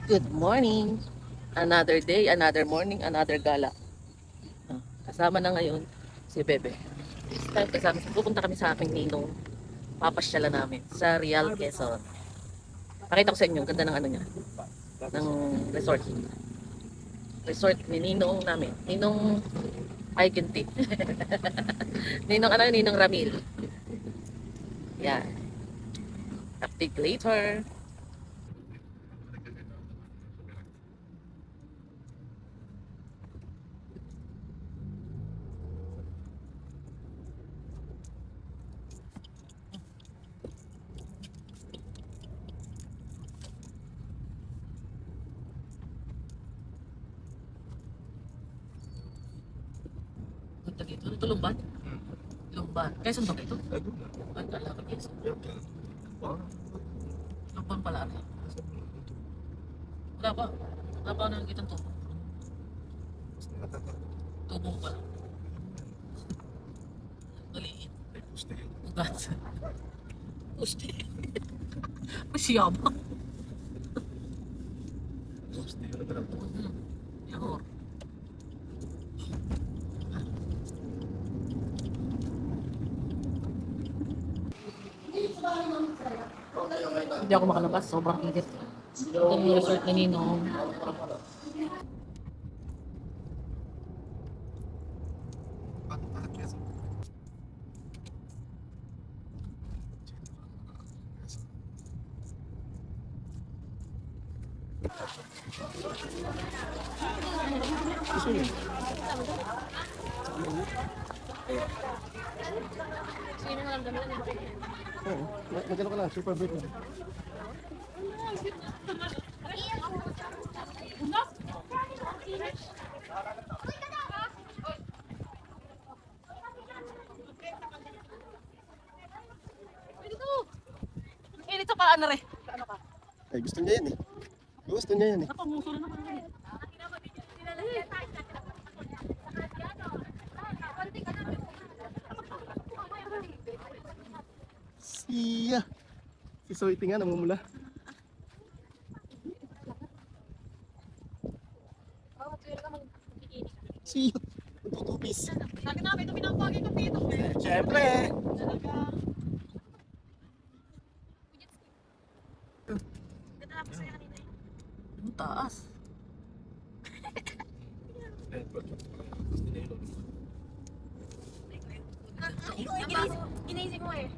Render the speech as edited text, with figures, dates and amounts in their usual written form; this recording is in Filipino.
Good morning! Another day, another morning, another gala. Kasama na ngayon si Bebe. This time pupunta kami sa aking ninong. Papasyalan namin sa Real Quezon. Pakita ko sa inyo, ganda ng ano niya. Ng resort. Resort ni ninong namin. Ninong ay ginti. Ninong Ramil. Yan. Update later. Punta dito. Ito Lumban? Lumban. Quezon ba ito? Ay, kala ko Quezon. Lumban pala rin. Wala pa. Wala pa nakikita ng tubo. Tubo pala. Maliit. Ugat. Uste. Masyaba. Yahor. Hindi ako makalabas. Sobrang init. Ito yung resort na Ninong. Sino nga ang gamit na ba? Oo, magkano ka lang, super big. Dito pa ano rin. Ay, gusto niya yan eh. Gusto niya yan eh. Napamuso na naman. Siya. Si Soiti nga namumula. Siya. Tutupis. Sabi namin ito pinapagay ko dito. Siyempre. Ang taas. Ginising mo eh.